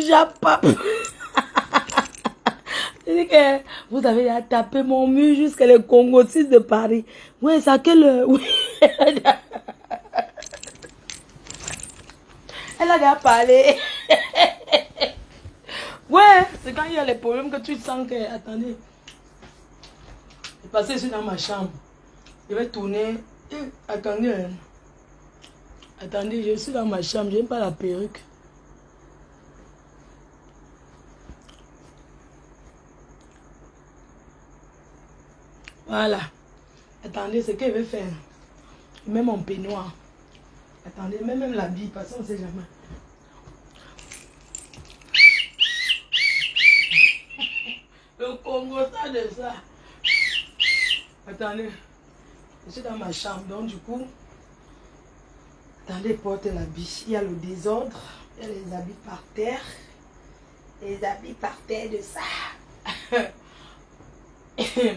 Japap. Je dis que vous avez tapé mon mur jusqu'à les Congotis de Paris. Oui, c'est à quelle heure? Oui. Elle a déjà parlé. Ouais, c'est quand il y a les problèmes que tu sens que... Attendez. Parce que je suis dans ma chambre. Je vais tourner. Attendez. Attendez, je suis dans ma chambre. J'aime pas la perruque. Voilà. Attendez, ce qu'elle veut faire. Même mon peignoir. Attendez, même l'habit, parce qu'on ne sait jamais. Le Congo, ça de ça. Attendez. Je suis dans ma chambre, donc du coup... Attendez, porte l'habit. Il y a le désordre. Il y a les habits par terre. Les habits par terre de ça.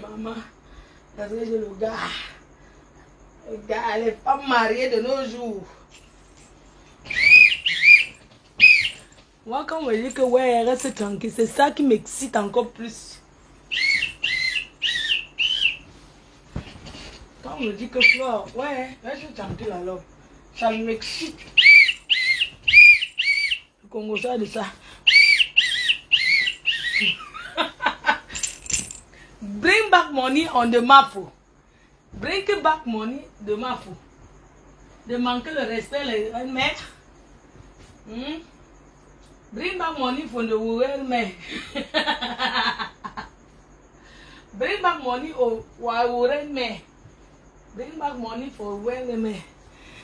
Maman, parce que j'ai le gars. Le gars, les femmes mariées de nos jours. Moi, quand on me dit que ouais, reste tranquille, c'est ça qui m'excite encore plus. Quand on me dit que Flore, ouais, reste tranquille alors. Ça m'excite. Le Congo, ça de ça. Bring back money on the Mapo. Bring back money de Mapo. De manquer le respect les mères. Bring back money from the rural men. Bring back money for rural men. Bring back money for rural men.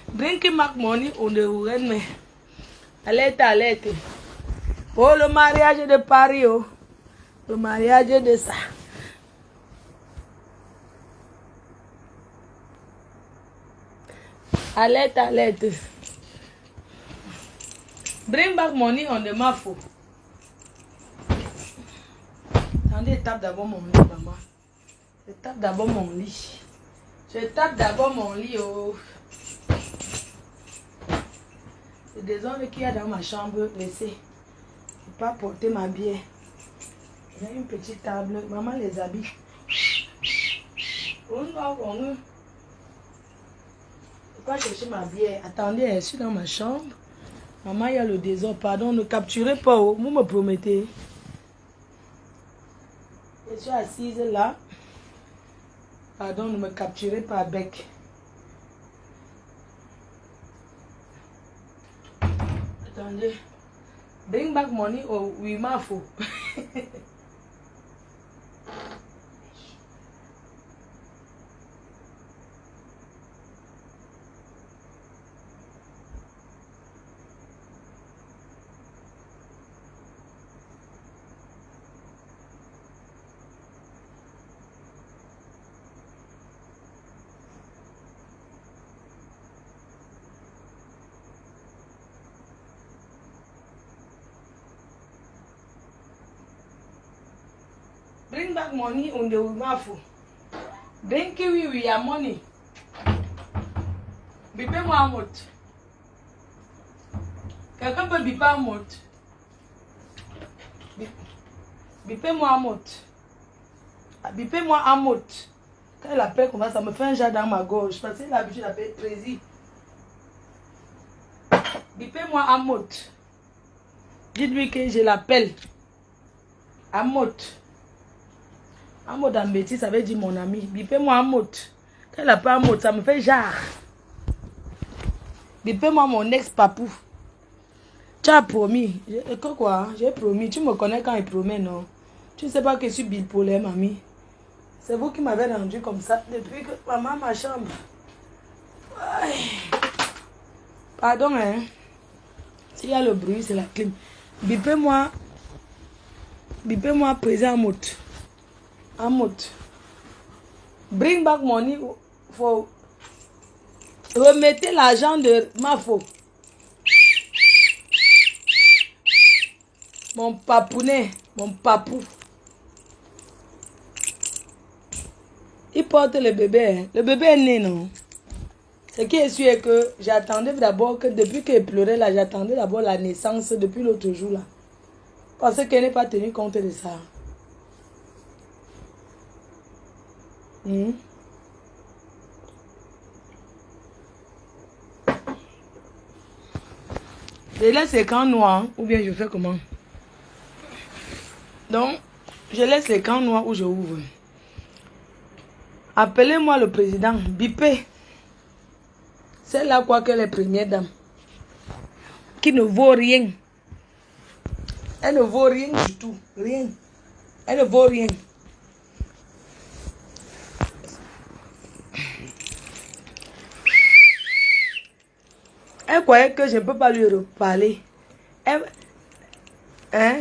Bring back money on the rural men. Alerte, alerte. Oh, le mariage de Paris, oh. Le mariage de ça. Alerte, alerte. Bring back money on the Mafo. Attendez, je tape d'abord mon lit, maman. Je tape d'abord mon lit. Je tape d'abord mon lit, oh. C'est des ordres qu'il y a dans ma chambre laissée. Je ne peux pas porter ma bière. Il y a une petite table. Maman les habille. On va pas chercher ma bière. Attendez, je suis dans ma chambre. Maman, il y a le désordre. Pardon, ne capturez pas. Oh. Vous me promettez. Je suis assise là. Pardon, ne me capturez pas avec. Attendez. Bring back money au Wimafo. Bring back money on the Wimafo. Bring we your money. Bipez-moi un mot. Quelqu'un peut biper un mot. Bipez-moi un mot. Bipez-moi un mot. Quand elle appelle comme ça me fait un jas dans ma gorge. Parce que j'ai l'habitude d'appeler Prési. Bipez-moi un mot. Dites-lui que je l'appelle. Un mot. Un mot dans bêtise, ça veut dire mon ami. Bipez-moi un mot. Quand elle appelle un mot, ça me fait genre. Bipez-moi mon ex-papou. Tu as promis. Quoi? J'ai promis. Tu me connais quand il promet, non? Tu ne sais pas que je suis bipolaire, mamie. C'est vous qui m'avez rendu comme ça depuis que maman ma chambre. Pardon, hein. S'il y a le bruit, c'est la clim. Bipez-moi. Bipez-moi présent en mot. En mot. Bring back money for... Remettez l'argent de Mafo. Mon papounet, mon papou. Il porte le bébé. Hein. Le bébé est né, non? Ce qui est sûr est que j'attendais d'abord que depuis qu'il pleurait là, j'attendais d'abord la naissance depuis l'autre jour là. Parce qu'elle n'est pas tenue compte de ça. Je laisse l'écran noir ou bien je fais comment? Donc, je laisse l'écran noir ou je ouvre. Appelez-moi le président. Bipé. C'est là quoi que les premières dames. Qui ne vaut rien. Elle ne vaut rien du tout. Rien. Elle ne vaut rien. Elle croyait que je ne peux pas lui reparler. Elle, hein?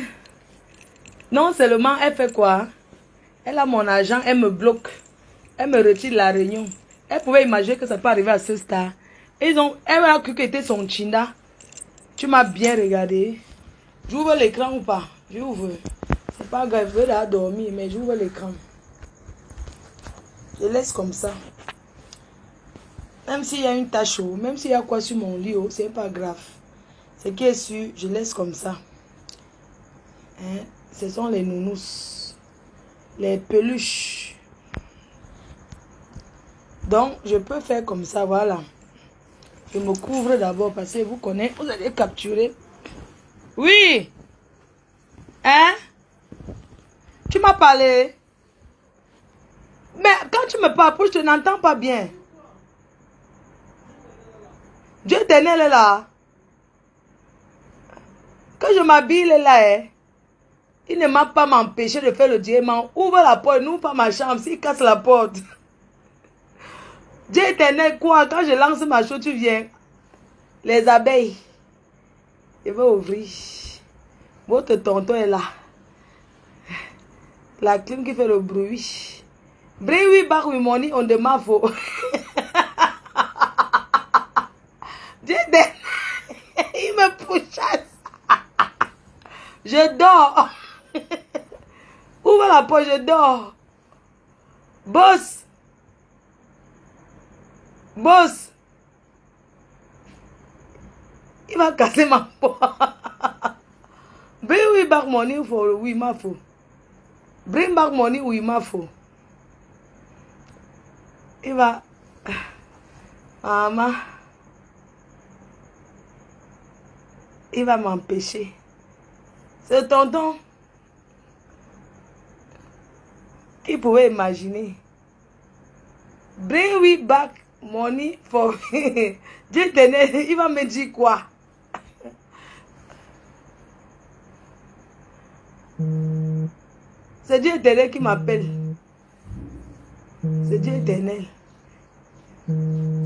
Non seulement elle fait quoi? Elle a mon argent, elle me bloque. Elle me retire la réunion. Elle pouvait imaginer que ça peut arriver à ce stade. Elle a cru que c'était son chinda. Tu m'as bien regardé. J'ouvre l'écran ou pas? J'ouvre. C'est pas grave, je vais dormir, mais j'ouvre l'écran. Je laisse comme ça. Même s'il y a une tache, même s'il y a quoi sur mon lit, c'est pas grave. Ce qui est sûr, je laisse comme ça. Hein? Ce sont les nounous. Les peluches. Donc, je peux faire comme ça, voilà. Je me couvre d'abord parce que vous connaissez, vous allez capturer. Oui. Hein? Tu m'as parlé. Mais quand tu me parles, je n'entends pas bien. Dieu éternel est là. Quand je m'habille, il est là. Hein? Il ne m'a pas m'empêché de faire le diamant. Ouvre la porte, n'ouvre pas ma chambre. S'il casse la porte. Dieu éternel, quoi? Quand je lance ma chose, tu viens. Les abeilles. Je vais ouvrir. Votre tonton est là. La clim qui fait le bruit. Bring we back with money on the mafo. Dieu éternel. Il me pousse. Je dors. Ouvre la porte, je dors. Boss. Boss. Il va casser ma porte. Bring we back money for we mafo. Bring back money we mafo. Il va. Maman. Il va m'empêcher. C'est tonton. Qui pouvait imaginer? Bring we back money for... Dieu tenait, il va me dire quoi? C'est Dieu éternel qui m'appelle. C'est Dieu éternel.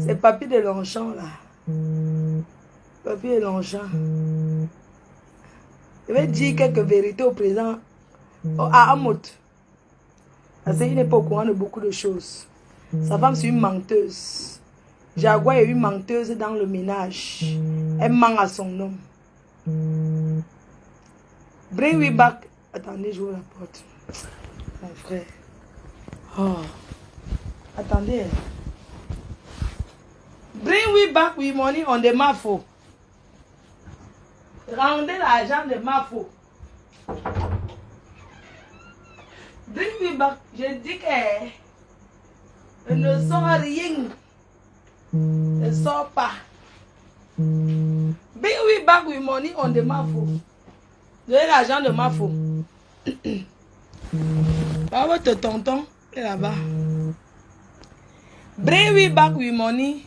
C'est Papy de Longchamp là. Papy de Longchamp. Je vais dire quelques vérités au présent. À Amot. Parce qu'il n'est pas au courant de beaucoup de choses. Sa femme, c'est une menteuse. Jaguar est une menteuse dans le ménage. Elle ment à son homme. Bring we back. Attendez, j'ouvre la porte. Mon frère. Oh. Attendez. Bring we back with money on the mafo. Rendez l'argent de mafo. Bring me back. Je dis que je ne sors rien. Je ne sors pas. Bring me back with money on the mafo. Donnez l'argent de mafo. Pas votre tonton est là-bas. Bring me back with money.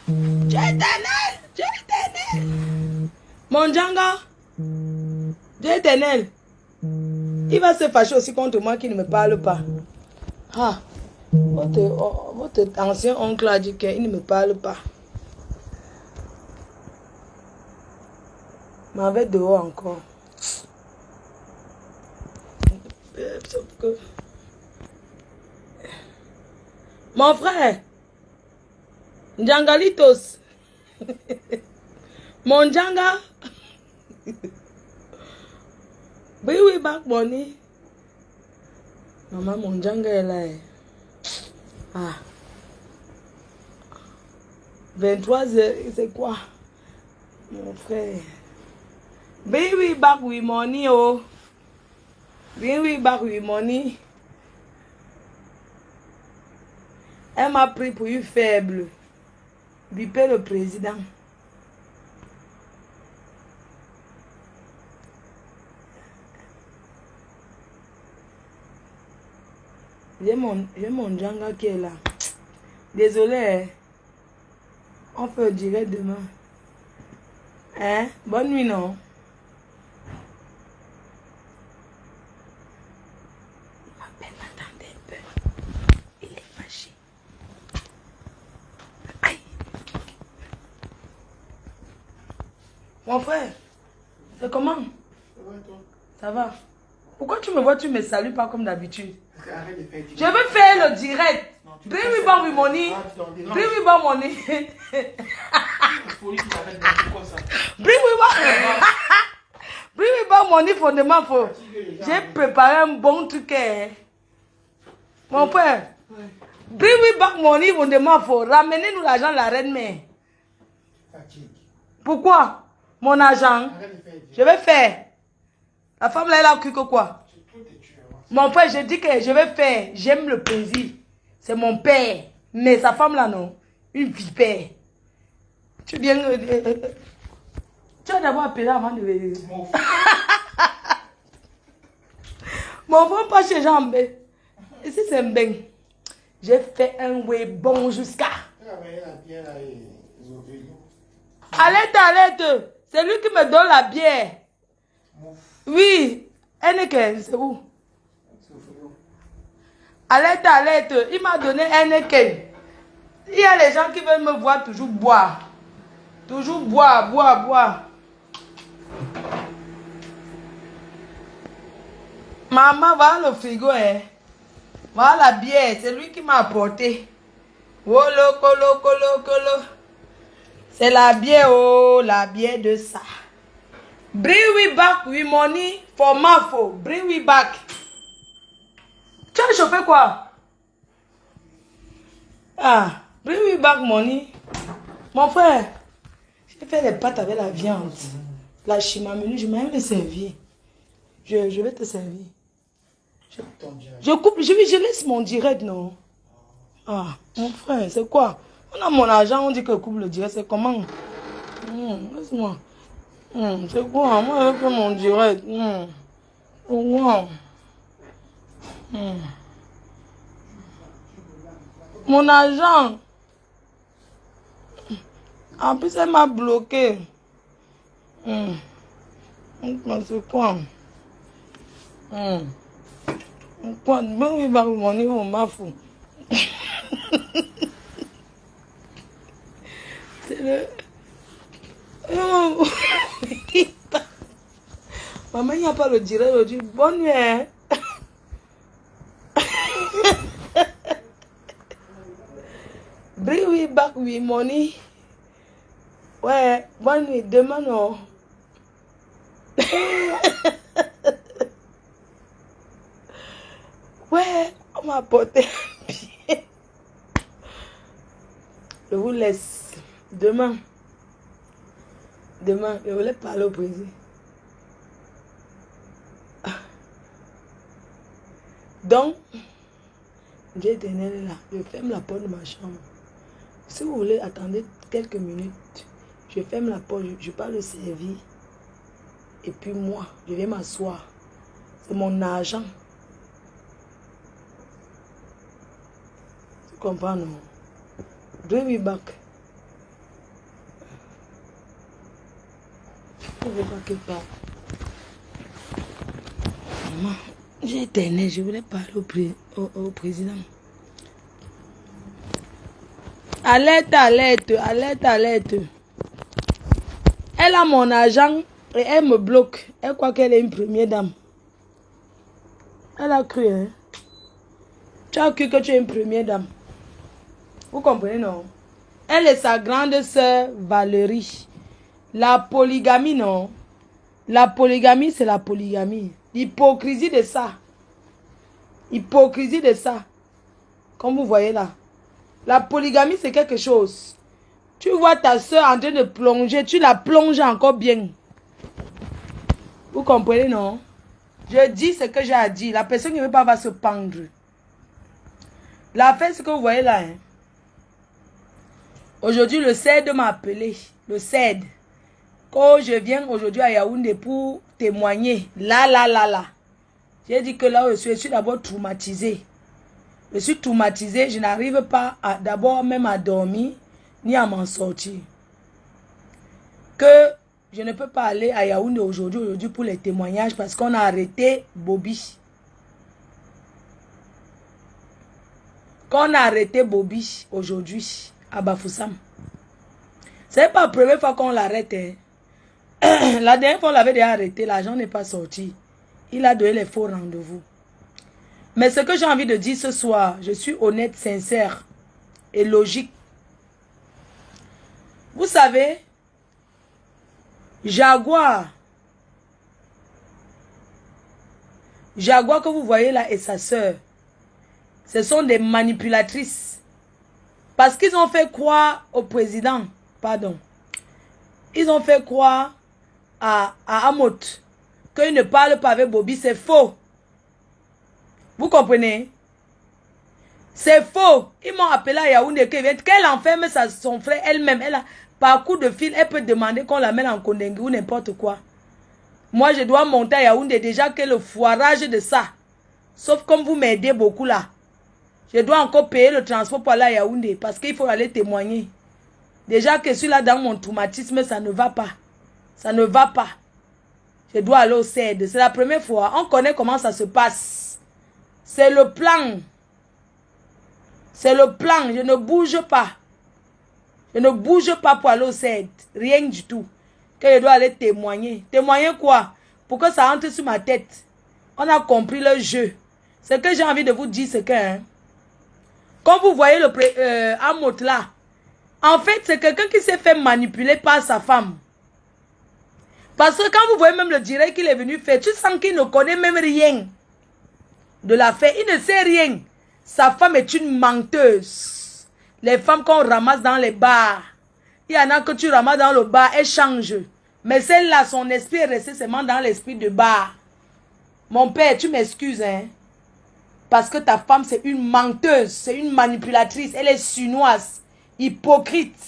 Dieu éternel. Dieu éternel. Mon Djanga. Dieu éternel. Il va se fâcher aussi contre moi qui ne me parle pas. Ah, votre ancien oncle a dit qu'il ne me parle pas. M'avait dehors encore. Mon frère, Djangalitos. Mon Djanga. Bring we back money. Maman, mon Djanga est là. Ah. 23h, c'est quoi? Mon frère. Bring we back with money, oh. Bring we back with money. Elle m'a pris pour une faible. Bipé le président. J'ai mon Djanga qui est là. Désolé. Hein? On peut dire demain. Hein? Bonne nuit, non? Il m'appelle, m'attendez un peu. Il est fâché. Aïe. Mon frère, c'est comment? Ça va, toi? Ça va. Pourquoi tu me vois, tu me salues pas comme d'habitude? Je veux faire le direct. Bring me back with money. Bring me back money. Bring me back money for the month. J'ai préparé un bon truc. Mon frère. Bring me back money for the month. Ramenez-nous l'argent de la reine-mère. Pourquoi? Mon argent. Je vais faire. La femme là, elle a cru que quoi? Mon frère, je dis que je vais faire. J'aime le plaisir. C'est mon père. Mais sa femme là, non. Une vipère. Tu viens... tu vas d'abord appeler avant de venir. Mon frère, pas chez Jean. Ici, c'est un bain. J'ai fait un way bon jusqu'à... Alerte. C'est lui qui me donne la bière. Oui. Heineken, c'est où? Alerte. Il m'a donné Heineken. Il y a les gens qui veulent me voir toujours boire. Toujours boire. Maman, voilà le frigo, hein. Voilà la bière. C'est lui qui m'a apporté. Wolo, colo. C'est la bière, oh, la bière de ça. Bring we back with money for Mafo. Bring we back. Tu as chauffé quoi? Ah, bring we back money. Mon frère, j'ai fait les pâtes avec la viande. La chimamenu, je vais me servir. Je vais te servir. Je coupe, je laisse mon direct, non? Ah, mon frère, c'est quoi? On a mon argent, on dit que coupe le direct, c'est comment? Laisse-moi. C'est quoi? Moi, je fais mon direct. Wow. Mon argent. En plus, elle m'a bloqué. C'est quoi? Quoi? Bon, il va mon niveau, m'a fou. C'est le... Oh. Maman, il n'y a pas le direct aujourd'hui. Bonne nuit. Hein? Bring we back with money. Ouais, bonne nuit. Demain, non. Ouais, on m'a apporté un billet. Je vous laisse. Demain, je voulais parler au président. Donc, Dieu éternel est là. Je ferme la porte de ma chambre. Si vous voulez, attendez quelques minutes. Je ferme la porte, je pars le servir. Et puis moi, je vais m'asseoir. C'est mon argent. Tu comprends, non? Bring me back. Je ne veux pas qu'il parte. Maman, j'ai éternel, je voulais parler au président. Alerte. Elle a mon argent et elle me bloque. Elle croit qu'elle est une première dame. Elle a cru, hein? Tu as cru que tu es une première dame. Vous comprenez, non? Elle est sa grande sœur Valérie. La polygamie, non? La polygamie, c'est la polygamie. L'hypocrisie de ça. Hypocrisie de ça. Comme vous voyez là. La polygamie, c'est quelque chose. Tu vois ta soeur en train de plonger. Tu la plonges encore bien. Vous comprenez, non? Je dis ce que j'ai à dire. La personne qui ne veut pas va se pendre. L'affaire, ce que vous voyez là. Hein? Aujourd'hui, le CED m'a appelé. Le CED. Quand je viens aujourd'hui à Yaoundé pour témoigner. Là. J'ai dit que là où je suis d'abord traumatisé. Je suis traumatisé. Je n'arrive pas d'abord même à dormir, ni à m'en sortir. Que je ne peux pas aller à Yaoundé aujourd'hui pour les témoignages parce qu'on a arrêté Bobby. Qu'on a arrêté Bobby aujourd'hui à Bafoussam. Ce n'est pas la première fois qu'on l'arrête. Hein. La dernière fois on l'avait déjà arrêté, l'argent n'est pas sorti. Il a donné les faux rendez-vous. Mais ce que j'ai envie de dire ce soir, je suis honnête, sincère et logique. Vous savez, Jaguar que vous voyez là et sa sœur, ce sont des manipulatrices. Parce qu'ils ont fait croire au président, ils ont fait croire à Amot qu'il ne parle pas avec Bobby, c'est faux. Vous comprenez? C'est faux. Ils m'ont appelé à Yaoundé qu'elle enferme son frère elle-même. Elle a, par coup de fil, elle peut demander qu'on l'amène en Kondengue ou n'importe quoi. Moi, je dois monter à Yaoundé déjà que le foirage de ça. Sauf comme vous m'aidez beaucoup là. Je dois encore payer le transport pour aller à Yaoundé parce qu'il faut aller témoigner. Déjà que celui-là dans mon traumatisme, ça ne va pas. Ça ne va pas. Je dois aller au CED. C'est la première fois. On connaît comment ça se passe. C'est le plan. C'est le plan. Je ne bouge pas. Je ne bouge pas pour aller au CED. Rien du tout. Que je dois aller témoigner. Témoigner quoi? Pour que ça entre sur ma tête. On a compris le jeu. Ce que j'ai envie de vous dire, c'est que... Hein, quand vous voyez le Amot là, en fait, c'est quelqu'un qui s'est fait manipuler par sa femme. Parce que quand vous voyez même le direct qu'il est venu faire, tu sens qu'il ne connaît même rien de l'affaire. Il ne sait rien. Sa femme est une menteuse. Les femmes qu'on ramasse dans les bars, il y en a que tu ramasses dans le bar, elles changent. Mais celle-là, son esprit est resté seulement dans l'esprit de bar. Mon père, tu m'excuses, hein. Parce que ta femme, c'est une menteuse, c'est une manipulatrice. Elle est chinoise, hypocrite.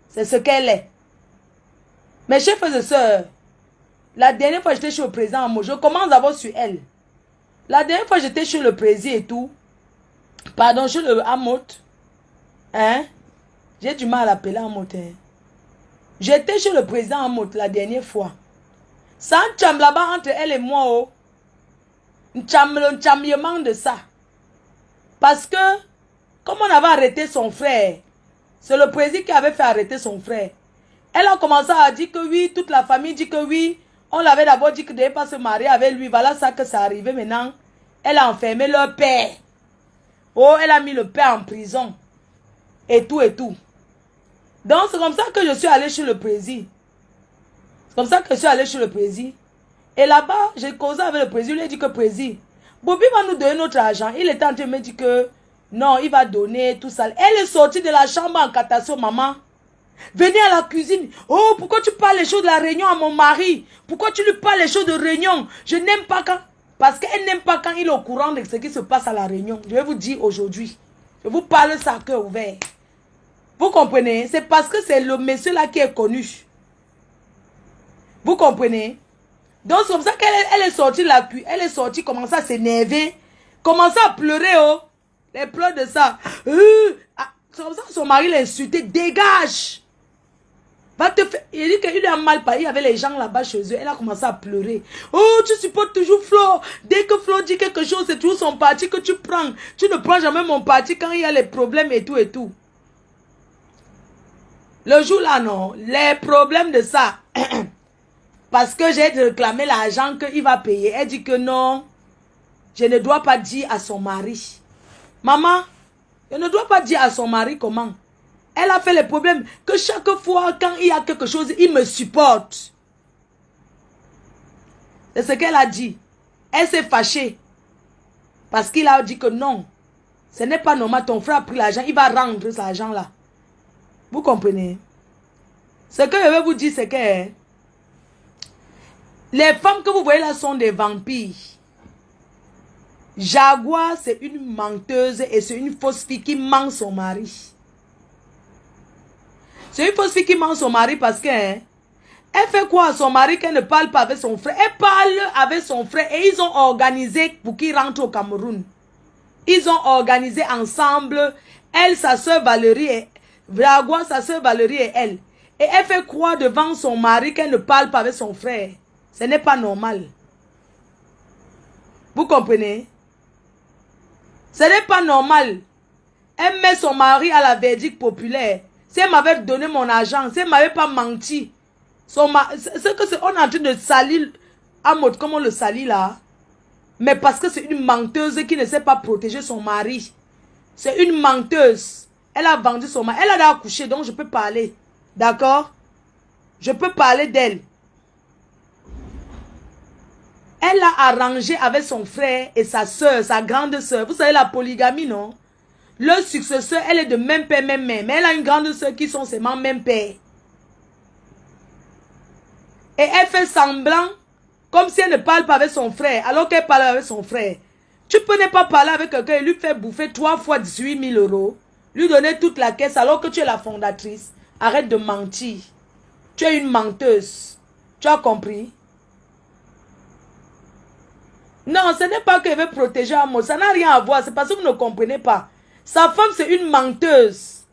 C'est ce qu'elle est. Mes chers frères et sœurs, la dernière fois j'étais chez le président Amo, je commence d'abord sur elle. La dernière fois j'étais chez le président et tout, pardon, chez le Amot, hein, j'ai du mal à l'appeler Amot, hein. J'étais chez le président Amot la dernière fois. Ça un cham là-bas entre elle et moi, oh. Un chamiement de ça. Parce que, comme on avait arrêté son frère, c'est le président qui avait fait arrêter son frère. Elle a commencé à dire que oui, toute la famille dit que oui. On l'avait d'abord dit que ne devait pas se marier avec lui. Voilà ça que ça arrivait maintenant. Elle a enfermé leur père. Oh, elle a mis le père en prison. Et tout et tout. Donc c'est comme ça que je suis allée chez le président. C'est comme ça que je suis allée chez le président. Et là-bas, j'ai causé avec le président. Il lui a dit que président, Bobby va nous donner notre argent. Il était en train de me dire que non, il va donner tout ça. Elle est sortie de la chambre en catastrophe, maman. Venez à la cuisine. Oh, pourquoi tu parles les choses de la réunion à mon mari? Pourquoi tu lui parles les choses de réunion? Je n'aime pas quand... Parce qu'elle n'aime pas quand il est au courant de ce qui se passe à la réunion. Je vais vous dire aujourd'hui. Je vous parle ça à cœur ouvert. Vous comprenez? C'est parce que c'est le monsieur là qui est connu. Vous comprenez? Donc c'est comme ça qu'elle est sortie de la cuisine. Elle est sortie, commence à s'énerver. Commence à pleurer, oh. Les pleurs de ça. C'est comme ça que son mari l'a insulté. Dégage! Va te faire... Il dit qu'il lui a mal parlé. Il y avait les gens là-bas chez eux. Elle a commencé à pleurer. Oh, tu supportes toujours Flo. Dès que Flo dit quelque chose, c'est toujours son parti que tu prends. Tu ne prends jamais mon parti quand il y a les problèmes et tout et tout. Le jour là, non. Les problèmes de ça. Parce que j'ai réclamé l'argent qu'il va payer. Elle dit que non. Je ne dois pas dire à son mari. Maman, je ne dois pas dire à son mari comment. Elle a fait les problèmes que chaque fois quand il y a quelque chose, il me supporte. C'est ce qu'elle a dit. Elle s'est fâchée. Parce qu'il a dit que non. Ce n'est pas normal. Ton frère a pris l'argent. Il va rendre cet argent-là. Vous comprenez? Ce que je vais vous dire, c'est que... Les femmes que vous voyez là sont des vampires. Jaguar, c'est une menteuse et c'est une fausse fille qui ment son mari. C'est une fausse fille qui ment son mari parce que elle fait quoi à son mari qu'elle ne parle pas avec son frère? Elle parle avec son frère et ils ont organisé pour qu'il rentre au Cameroun. Ils ont organisé ensemble, elle, sa soeur Valérie, et Jaguar, sa soeur Valérie et elle. Et elle fait croire devant son mari qu'elle ne parle pas avec son frère. Ce n'est pas normal. Vous comprenez? Ce n'est pas normal. Elle met son mari à la verdict populaire. Si elle m'avait donné mon argent, si elle ne m'avait pas menti, on est en train de salir Amot, comme on le salit là. Mais parce que c'est une menteuse qui ne sait pas protéger son mari. C'est une menteuse. Elle a vendu son mari. Elle a accouché, donc je peux parler. D'accord? Je peux parler d'elle. Elle a arrangé avec son frère et sa soeur, sa grande soeur. Vous savez la polygamie, non? Le successeur, elle est de même père, même mère. Mais elle a une grande soeur qui sont seulement même père. Et elle fait semblant, comme si elle ne parle pas avec son frère, alors qu'elle parle avec son frère. Tu peux ne pas parler avec quelqu'un et lui faire bouffer 3 fois 18 000 €. Lui donner toute la caisse alors que tu es la fondatrice. Arrête de mentir. Tu es une menteuse. Tu as compris? Non, ce n'est pas qu'elle veut protéger Amos. Ça n'a rien à voir. C'est parce que vous ne comprenez pas. Sa femme, c'est une menteuse.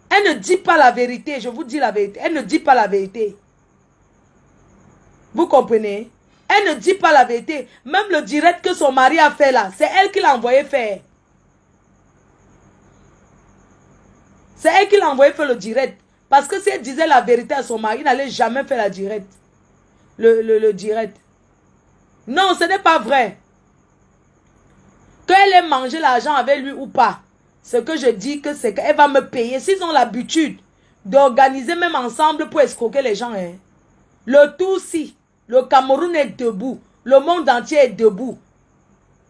Elle ne dit pas la vérité. Je vous dis la vérité. Elle ne dit pas la vérité. Vous comprenez? Elle ne dit pas la vérité. Même le direct que son mari a fait là, c'est elle qui l'a envoyé faire. C'est elle qui l'a envoyé faire le direct. Parce que si elle disait la vérité à son mari, il n'allait jamais faire la direct. Le direct. Non, ce n'est pas vrai. Qu'elle ait mangé l'argent avec lui ou pas, ce que je dis que c'est qu'elle va me payer. S'ils ont l'habitude d'organiser même ensemble pour escroquer les gens. Hein. Le tout si, le Cameroun est debout. Le monde entier est debout.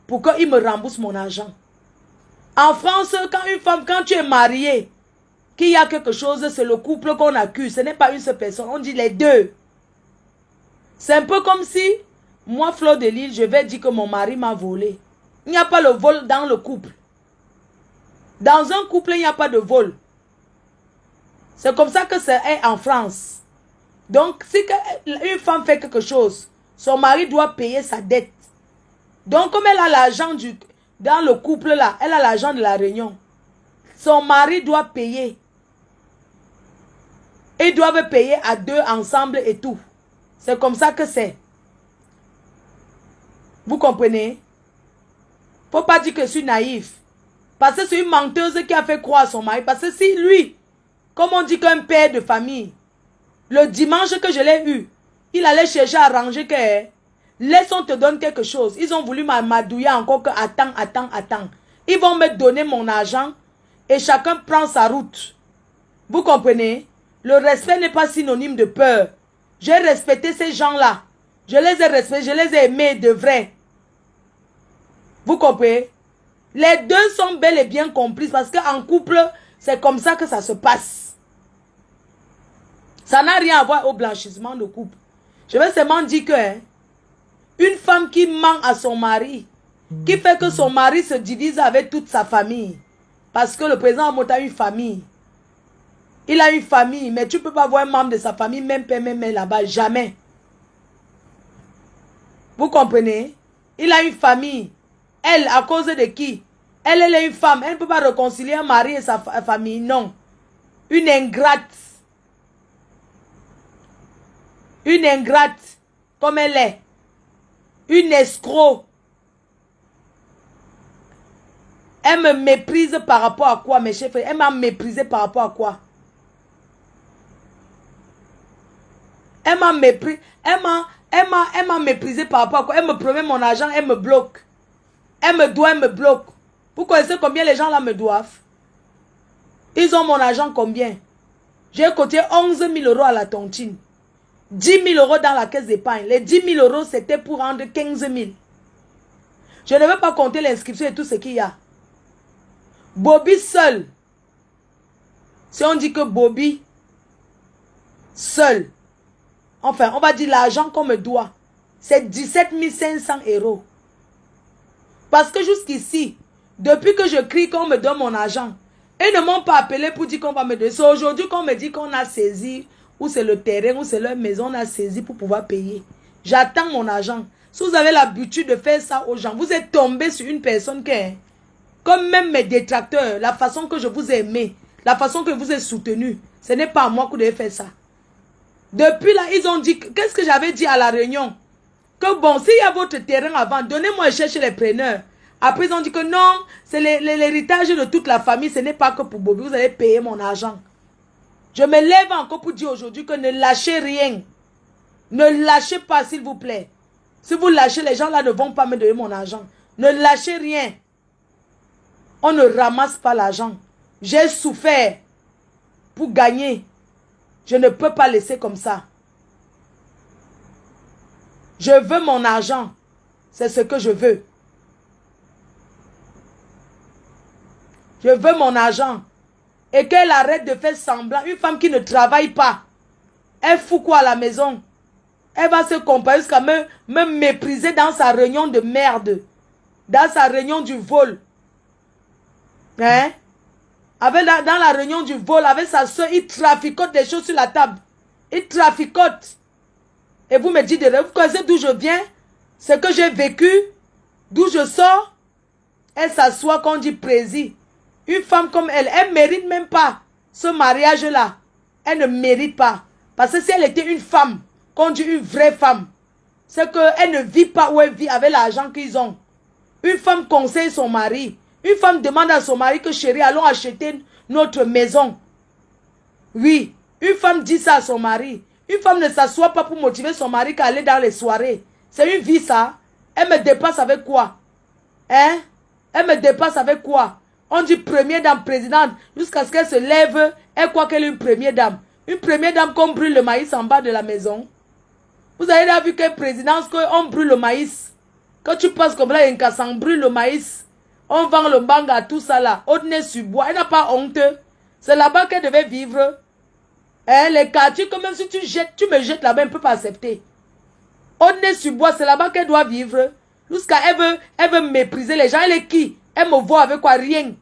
Pour qu'ils me remboursent mon argent. En France, quand tu es marié, qu'il y a quelque chose, c'est le couple qu'on accuse. Ce n'est pas une seule personne. On dit les deux. C'est un peu comme si, moi, Fleur de Lille, je vais dire que mon mari m'a volé. Il n'y a pas le vol dans le couple. Dans un couple, il n'y a pas de vol. C'est comme ça que c'est en France. Donc, si une femme fait quelque chose, son mari doit payer sa dette. Donc, comme elle a l'argent dans le couple là, elle a l'argent de la réunion. Son mari doit payer. Ils doivent payer à deux ensemble et tout. C'est comme ça que c'est. Vous comprenez? Faut pas dire que je suis naïf. Parce que c'est une menteuse qui a fait croire à son mari. Parce que si lui, comme on dit qu'un père de famille, le dimanche que je l'ai eu, il allait chercher à arranger que laisse on te donne quelque chose. Ils ont voulu m'amadouiller encore que attends. Ils vont me donner mon argent et chacun prend sa route. Vous comprenez? Le respect n'est pas synonyme de peur. J'ai respecté ces gens-là. Je les ai respectés, je les ai aimés de vrai. Vous comprenez? Les deux sont bel et bien complices parce qu'en couple, c'est comme ça que ça se passe. Ça n'a rien à voir au blanchissement de couple. Je vais seulement dire que une femme qui ment à son mari, qui fait que son mari se divise avec toute sa famille, parce que le président Amot a une famille. Il a une famille, mais tu ne peux pas voir un membre de sa famille, même père, même mère là-bas, jamais. Vous comprenez? Il a une famille. Elle, à cause de qui? Elle est une femme. Elle ne peut pas réconcilier un mari et sa famille. Non. Une ingrate. Une ingrate. Comme elle est. Une escroc. Elle me méprise par rapport à quoi, mes chefs? Elle m'a méprisé par rapport à quoi? Elle m'a méprisé. Elle m'a méprisé par rapport à quoi? Elle me promet mon argent, elle me bloque. Elle me doit, elle me bloque. Vous connaissez combien les gens là me doivent? Ils ont mon argent combien? J'ai coté 11 000 € à la tontine. 10 000 € dans la caisse d'épargne. Les 10 000 € c'était pour rendre 15 000. Je ne veux pas compter l'inscription et tout ce qu'il y a. Bobby seul. Si on dit que Bobby seul, enfin, on va dire l'argent qu'on me doit, c'est 17 500 €. Parce que jusqu'ici, depuis que je crie qu'on me donne mon argent, ils ne m'ont pas appelé pour dire qu'on va me donner. C'est aujourd'hui qu'on me dit qu'on a saisi, ou c'est le terrain, ou c'est leur maison, on a saisi pour pouvoir payer. J'attends mon argent. Si vous avez l'habitude de faire ça aux gens, vous êtes tombé sur une personne qui est, comme même mes détracteurs, la façon que je vous ai aimé, la façon que je vous ai soutenu, ce n'est pas à moi que vous devez faire ça. Depuis là, ils ont dit, qu'est-ce que j'avais dit à la réunion? Que bon, s'il y a votre terrain avant, donnez-moi chercher les preneurs. Après, ils ont dit que non, c'est l'héritage de toute la famille, ce n'est pas que pour Bobby, vous allez payer mon argent. Je me lève encore pour dire aujourd'hui que ne lâchez rien. Ne lâchez pas, s'il vous plaît. Si vous lâchez, les gens là ne vont pas me donner mon argent. Ne lâchez rien. On ne ramasse pas l'argent. J'ai souffert pour gagner. Je ne peux pas laisser comme ça. Je veux mon argent. C'est ce que je veux. Je veux mon argent. Et qu'elle arrête de faire semblant. Une femme qui ne travaille pas. Elle fout quoi à la maison? Elle va se comparer jusqu'à me mépriser dans sa réunion de merde. Dans sa réunion du vol. Hein? Dans la réunion du vol, avec sa soeur, il traficote des choses sur la table. Il traficote. Et vous me dites, vous connaissez d'où je viens? Ce que j'ai vécu? D'où je sors? Elle s'assoit quand on dit prési. Une femme comme elle, elle ne mérite même pas ce mariage-là. Elle ne mérite pas. Parce que si elle était une femme, qu'on dit une vraie femme, c'est qu'elle ne vit pas où elle vit avec l'argent qu'ils ont. Une femme conseille son mari. Une femme demande à son mari que chérie, allons acheter notre maison. Oui, une femme dit ça à son mari. Une femme ne s'assoit pas pour motiver son mari qu'à aller dans les soirées. C'est une vie ça. Elle me dépasse avec quoi? Hein? Elle me dépasse avec quoi? On dit première dame présidente jusqu'à ce qu'elle se lève. Elle croit qu'elle est une première dame. Une première dame qu'on brûle le maïs en bas de la maison. Vous avez déjà vu quelle présidence qu'on brûle le maïs? Quand tu passes comme là, on brûle le maïs. On vend le banga, tout ça là. Au sur bois. Elle n'a pas honte. C'est là-bas qu'elle devait vivre. Hein, les quartiers, comme même si tu me jettes là-bas, elle ne peut pas accepter. Au sur bois, c'est là-bas qu'elle doit vivre. Jusqu'à elle veut mépriser les gens. Elle est qui? Elle me voit avec quoi? Rien.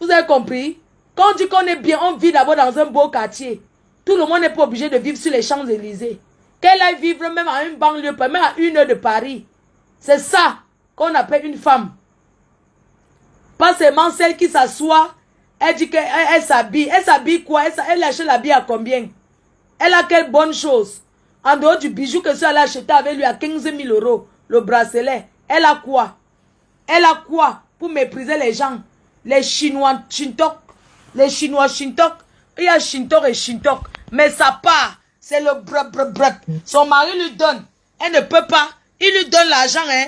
Vous avez compris? Quand on dit qu'on est bien, on vit d'abord dans un beau quartier. Tout le monde n'est pas obligé de vivre sur les Champs-Élysées. Qu'elle aille vivre même à une banlieue, même à 1 heure de Paris. C'est ça qu'on appelle une femme. Pas seulement celle qui s'assoit, elle dit qu'elle s'habille. Elle s'habille quoi? Elle achète l'habit à combien? Elle a quelle bonne chose? En dehors du bijou que elle a acheté avec lui à 15 000 €, le bracelet. Elle a quoi? Elle a quoi pour mépriser les gens? Les Chinois Shintok. Les Chinois Shintok. Il y a Shintok et Shintok. Mais ça part. C'est le brr. Son mari lui donne. Elle ne peut pas. Il lui donne l'argent, hein.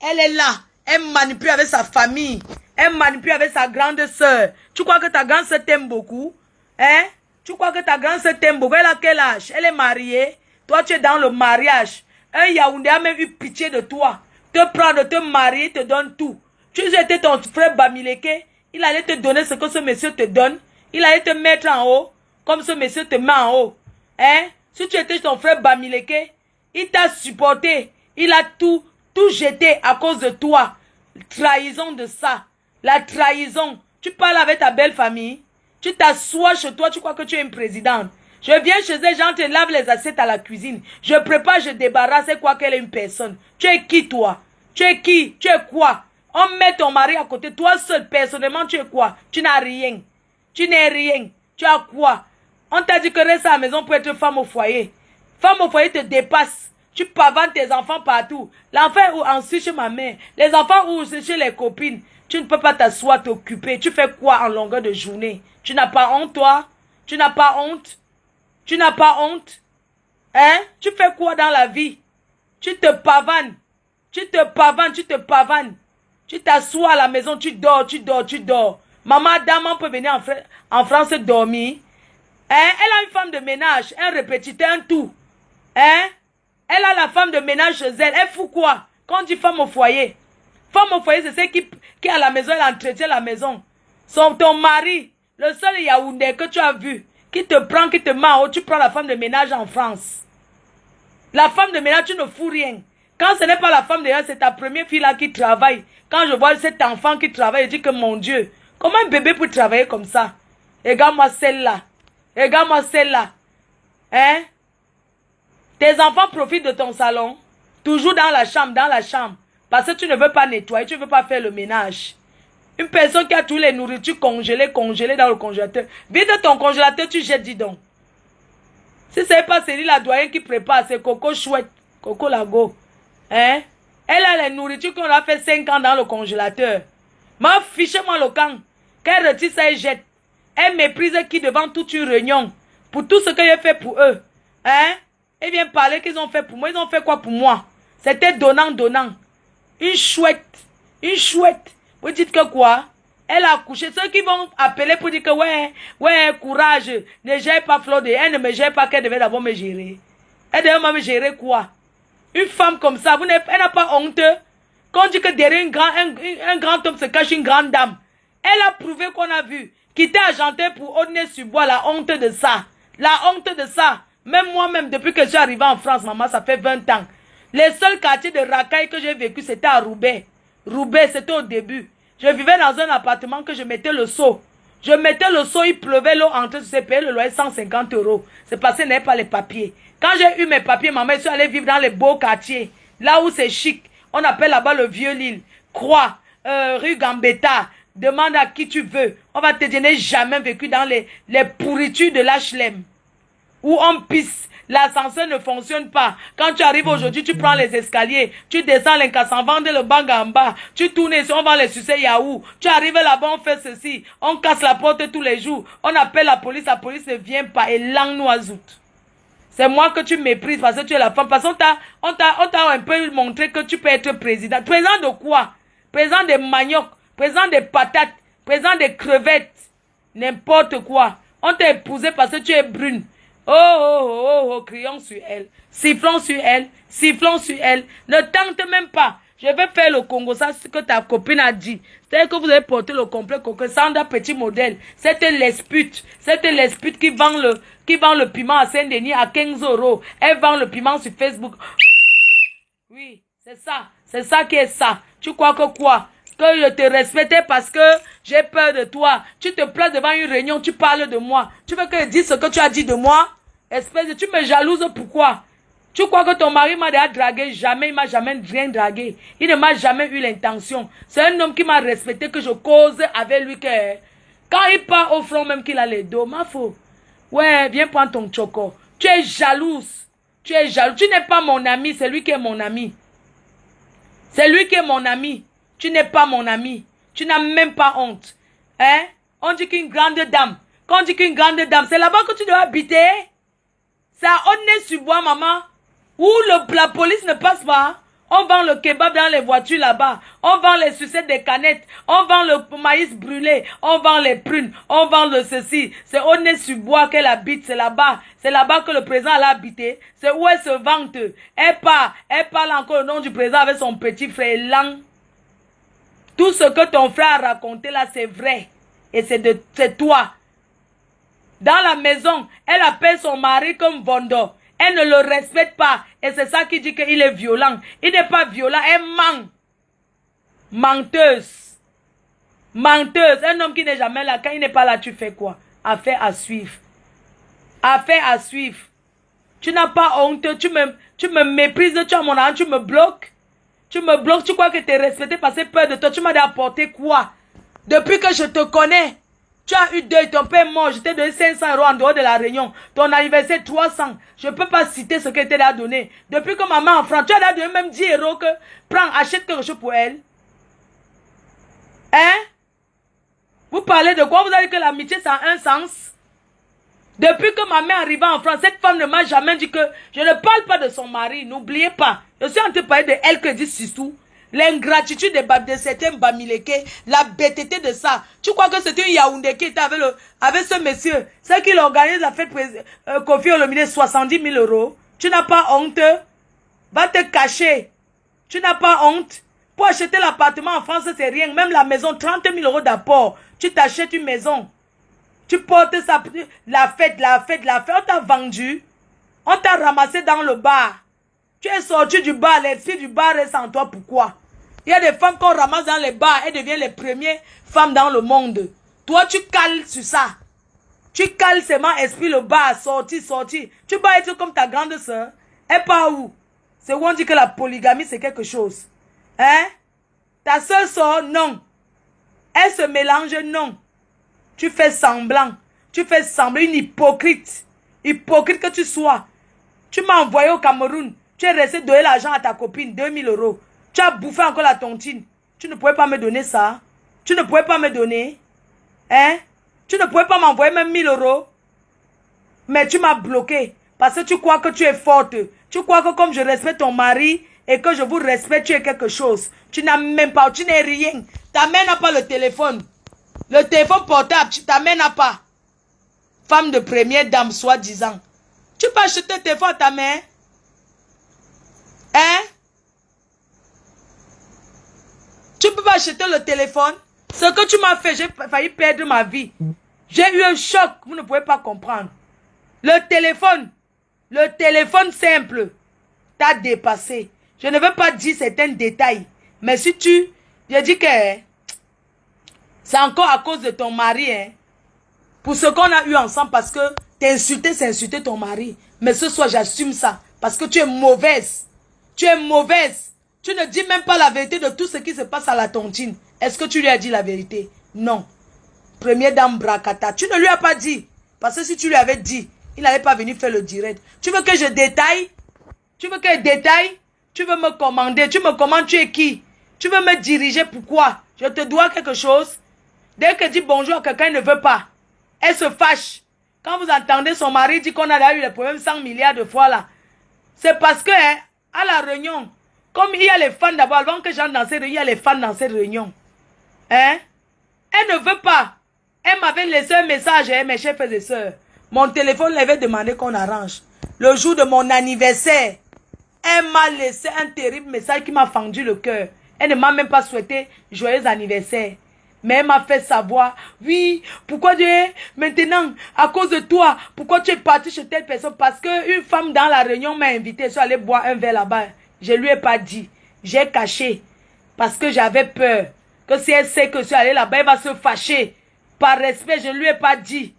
Elle est là. Elle manipule avec sa famille. Elle manipule avec sa grande soeur. Tu crois que ta grande soeur t'aime beaucoup? Hein? Tu crois que ta grande soeur t'aime beaucoup? Elle a quel âge? Elle est mariée. Toi, tu es dans le mariage. Un Yaoundé a même eu pitié de toi. Te prendre, te marier, te donne tout. Tu étais ton frère Bamileke. Il allait te donner ce que ce monsieur te donne. Il allait te mettre en haut. Comme ce monsieur te met en haut. Hein? Si tu étais ton frère Bamileke, il t'a supporté. Il a tout jeté à cause de toi. Trahison de ça. La trahison. Tu parles avec ta belle famille. Tu t'assois chez toi, tu crois que tu es une présidente. Je viens chez elle, j'en te lave les assiettes à la cuisine. Je prépare, je débarrasse, c'est quoi qu'elle est une personne. Tu es qui toi? Tu es qui? Tu es quoi? On met ton mari à côté. Toi seul, personnellement, tu es quoi? Tu n'as rien. Tu n'es rien. Tu as quoi? On t'a dit que reste à la maison pour être femme au foyer. Femme au foyer te dépasse. Tu pavanes tes enfants partout. L'enfant ou ensuite chez ma mère. Les enfants ou chez les copines. Tu ne peux pas t'asseoir, t'occuper. Tu fais quoi en longueur de journée? Tu n'as pas honte, toi? Tu n'as pas honte? Tu n'as pas honte? Hein? Tu fais quoi dans la vie? Tu te pavanes. Tu te pavanes, tu te pavanes. Tu t'assois à la maison, tu dors. Maman, dame, on peut venir en France dormir. Hein? Elle a une femme de ménage, un répétiteur, un tout. Hein? Elle a la femme de ménage chez elle. Elle fout quoi? Quand on dit femme au foyer. Femme au foyer, c'est celle qui à la maison, elle entretient la maison. Ton mari, le seul Yaoundé que tu as vu, qui te prend, qui te met en haut, tu prends la femme de ménage en France. La femme de ménage, tu ne fous rien. Quand ce n'est pas la femme de ménage, c'est ta première fille là qui travaille. Quand je vois cet enfant qui travaille, je dis que mon Dieu, comment un bébé peut travailler comme ça? Regarde-moi celle-là. Regarde-moi celle-là. Hein? Tes enfants profitent de ton salon. Toujours dans la chambre, Parce que tu ne veux pas nettoyer, tu ne veux pas faire le ménage. Une personne qui a tous les nourritures congelées dans le congélateur. Vide ton congélateur, tu jettes, dis donc. Si ce n'est pas Céline la doyenne qui prépare, c'est Coco Chouette, Coco Lago. Hein? Elle a les nourritures qu'on a fait 5 ans dans le congélateur. Ma fichez-moi le camp. Qu'elle retire ça et jette. Elle méprise qui devant toute une réunion. Pour tout ce que j'ai fait pour eux. Hein? Elle vient parler qu'ils ont fait pour moi. Ils ont fait quoi pour moi? C'était donnant. Une chouette. Vous dites que quoi? Elle a accouché. Ceux qui vont appeler pour dire que ouais, courage. Ne gère pas Flodé. Elle ne me gère pas qu'elle devait d'abord me gérer. Elle devait me gérer quoi? Une femme comme ça, elle n'a pas honte. Quand on dit que derrière un grand homme se cache une grande dame. Elle a prouvé qu'on a vu. Quitter Argenteuil pour Aulnay-sur-Bois, la honte de ça. Même moi-même, depuis que je suis arrivée en France, maman, ça fait 20 ans. Les seuls quartiers de racaille que j'ai vécu, c'était à Roubaix. Roubaix, c'était au début. Je vivais dans un appartement que je mettais le seau. Il pleuvait, l'eau entrait, je payé le loyer 150 €. C'est parce que je n'avais pas les papiers. Quand j'ai eu mes papiers, maman, je suis allée vivre dans les beaux quartiers. Là où c'est chic. On appelle là-bas le Vieux-Lille. Croix, rue Gambetta. Demande à qui tu veux. On va te dire, je n'ai jamais vécu dans les pourritures de l'HLM. Où on pisse. L'ascenseur ne fonctionne pas. Quand tu arrives aujourd'hui, tu prends les escaliers. Tu descends l'incassant, vendre le bang en bas. Tu tournes ici, on vend les sucés Yahoo. Tu arrives là-bas, on fait ceci. On casse la porte tous les jours. On appelle la police ne vient pas. Et langue noisoute. C'est moi que tu méprises parce que tu es la femme. Parce qu'on t'a un peu montré que tu peux être président. Président de quoi? Président des maniocs, président des patates, président des crevettes. N'importe quoi. On t'a épousé parce que tu es brune. Crions sur elle. Sifflons sur elle. Ne tente même pas. Je vais faire le Congo, ça ce que ta copine a dit. C'est que vous avez porté le complet coco. Sandra petit modèle. C'était l'espute qui vend le piment à Saint-Denis à 15 €. Elle vend le piment sur Facebook. Oui, c'est ça. C'est ça qui est ça. Tu crois que quoi? Que je te respectais parce que j'ai peur de toi. Tu te places devant une réunion, tu parles de moi. Tu veux que je dise ce que tu as dit de moi? Espèce de... Tu me jalouses pourquoi? Tu crois que ton mari m'a déjà dragué? Jamais, il m'a jamais rien dragué. Il ne m'a jamais eu l'intention. C'est un homme qui m'a respecté, que je cause avec lui. Quand il part au front, même qu'il a les dos, ma faux. Ouais, viens prendre ton choco. Tu es jalouse. Tu n'es pas mon ami, c'est lui qui est mon ami. Tu n'es pas mon ami. Tu n'as même pas honte. Hein? On dit qu'une grande dame. Quand on dit qu'une grande dame, c'est là-bas que tu dois habiter. C'est à Aulnay-sur-Bois, maman. Où la police ne passe pas. On vend le kebab dans les voitures là-bas. On vend les sucettes des canettes. On vend le maïs brûlé. On vend les prunes. On vend le ceci. C'est Aulnay-sur-Bois qu'elle habite. C'est là-bas. C'est là-bas que le président l'a habité. C'est où elle se vante. Elle parle encore au nom du président avec son petit frère Lang. Tout ce que ton frère a raconté là, c'est vrai. Et c'est toi. Dans la maison, elle appelle son mari comme Bondo. Elle ne le respecte pas. Et c'est ça qui dit qu'il est violent. Il n'est pas violent, elle ment. Menteuse. Un homme qui n'est jamais là. Quand il n'est pas là, tu fais quoi? Affaire à suivre. Tu n'as pas honte. Tu me méprises. Tu as mon argent, tu me bloques. Tu crois que tu es respecté parce que peur de toi. Tu m'as apporté quoi? Depuis que je te connais, tu as eu deuil, ton père est mort, je t'ai donné 500 € en dehors de la réunion. Ton anniversaire, 300. Je ne peux pas citer ce que tu as donné. Depuis que maman en France, tu as donné même 10 € que prends, achète quelque chose pour elle. Hein? Vous parlez de quoi? Vous avez dit que l'amitié, ça a un sens? Depuis que ma mère est arrivée en France, cette femme ne m'a jamais dit que... Je ne parle pas de son mari, n'oubliez pas. Je suis en train de parler de elle que dit Sissou. L'ingratitude de certains Bamileke, la bêteté de ça. Tu crois que c'était une Yaoundé qui était avec ce monsieur? C'est qui organise la fête Kofi Olomide 70 000 €. Tu n'as pas honte? Va te cacher. Tu n'as pas honte? Pour acheter l'appartement en France, c'est rien. Même la maison, 30 000 € d'apport. Tu t'achètes une maison. Tu portes ça, la fête. On t'a vendu. On t'a ramassé dans le bar. Tu es sorti du bar, l'esprit du bar reste en toi, pourquoi? Il y a des femmes qu'on ramasse dans les bars, elles deviennent les premières femmes dans le monde. Toi, tu cales sur ça. Tu cales seulement esprit le bar, sorti. Tu vas être comme ta grande soeur. Elle part où? C'est où on dit que la polygamie, c'est quelque chose. Hein? Ta soeur sort, non. Elle se mélange, non. Tu fais semblant. Tu fais semblant, une hypocrite. Hypocrite que tu sois. Tu m'as envoyé au Cameroun. Tu es resté donner l'argent à ta copine, 2000 €. Tu as bouffé encore la tontine. Tu ne pouvais pas me donner ça. Tu ne pouvais pas me donner. Hein? Tu ne pouvais pas m'envoyer même 1000 €. Mais tu m'as bloqué. Parce que tu crois que tu es forte. Tu crois que comme je respecte ton mari et que je vous respecte, tu es quelque chose. Tu n'as même pas, tu n'es rien. Ta mère n'a pas le téléphone. Le téléphone portable, ta mère n'a pas. Femme de première dame, soi-disant. Tu peux acheter le téléphone à ta mère? Hein? Tu peux pas acheter le téléphone? Ce que tu m'as fait, j'ai failli perdre ma vie. J'ai eu un choc, vous ne pouvez pas comprendre. Le téléphone simple t'a dépassé. Je ne veux pas dire certains détails. Mais si je dis que c'est encore à cause de ton mari. Hein, pour ce qu'on a eu ensemble, parce que t'insulter, c'est insulter ton mari. Mais ce soir, j'assume ça. Parce que tu es mauvaise. Tu es mauvaise. Tu ne dis même pas la vérité de tout ce qui se passe à la tontine. Est-ce que tu lui as dit la vérité? Non. Première dame Bracata. Tu ne lui as pas dit. Parce que si tu lui avais dit, il n'allait pas venir faire le direct. Tu veux que je détaille? Tu veux que je détaille? Tu veux me commander? Tu me commandes, tu es qui? Tu veux me diriger, pourquoi? Je te dois quelque chose? Dès que dit bonjour à quelqu'un, il ne veut pas. Elle se fâche. Quand vous entendez son mari dire qu'on a eu les problèmes 100 milliards de fois là, c'est parce que, hein, à la réunion, comme il y a les fans d'abord, avant que j'entre dans ces réunions, il y a les fans dans ces réunions. Hein? Elle ne veut pas. Elle m'avait laissé un message, hein, mes chefs et sœurs. Mon téléphone l'avait demandé qu'on arrange. Le jour de mon anniversaire, elle m'a laissé un terrible message qui m'a fendu le cœur. Elle ne m'a même pas souhaité joyeux anniversaire. Mais elle m'a fait savoir, oui, pourquoi Dieu, maintenant, à cause de toi, pourquoi tu es parti chez telle personne? Parce qu'une femme dans la réunion m'a invité, je suis allée boire un verre là-bas. Je ne lui ai pas dit. J'ai caché. Parce que j'avais peur. Que si elle sait que je suis allée là-bas, elle va se fâcher. Par respect, je ne lui ai pas dit.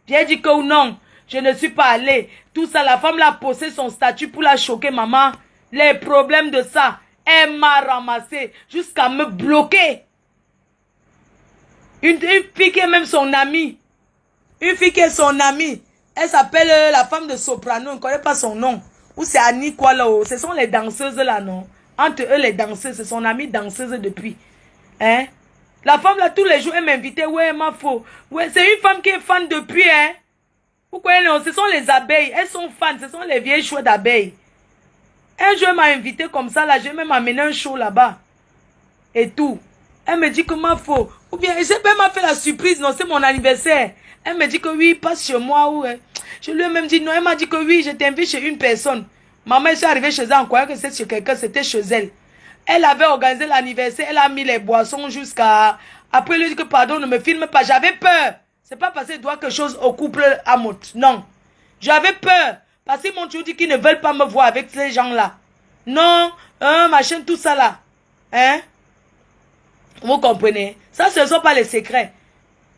J'ai dit que non, je ne suis pas allée. Tout ça, la femme l'a posé son statut pour la choquer, maman. Les problèmes de ça, elle m'a ramassé jusqu'à me bloquer. Une fille qui est même son amie. Une fille qui est son amie. Elle s'appelle la femme de Soprano. On ne connaît pas son nom. Ou c'est Annie quoi là. Ce sont les danseuses là, non? Entre eux, les danseuses. C'est son amie danseuse depuis. Hein? La femme là, tous les jours, elle m'invitait. Ouais, ma faux. Ouais, c'est une femme qui est fan depuis, hein? Vous connaissez, non? Ce sont les abeilles. Elles sont fans. Ce sont les vieilles chouettes d'abeilles. Un jour, elle m'a invité comme ça là. J'ai même amené un show là-bas. Et tout. Elle me dit que ma faux. Ou bien, elle m'a fait la surprise, non, c'est mon anniversaire. Elle me dit que oui, passe chez moi. Ou, je lui ai même dit non. Elle m'a dit que oui, je t'invite chez une personne. Maman, je suis arrivée chez elle en croyant que c'était chez quelqu'un, c'était chez elle. Elle avait organisé l'anniversaire, elle a mis les boissons jusqu'à... Après, elle lui dit que pardon, ne me filme pas. J'avais peur. C'est pas parce qu'elle doit quelque chose au couple Amot. Non. J'avais peur. Parce qu'ils m'ont toujours dit qu'ils ne veulent pas me voir avec ces gens-là. Non, machin, tout ça là. Hein? Vous comprenez? Ça, ce ne sont pas les secrets.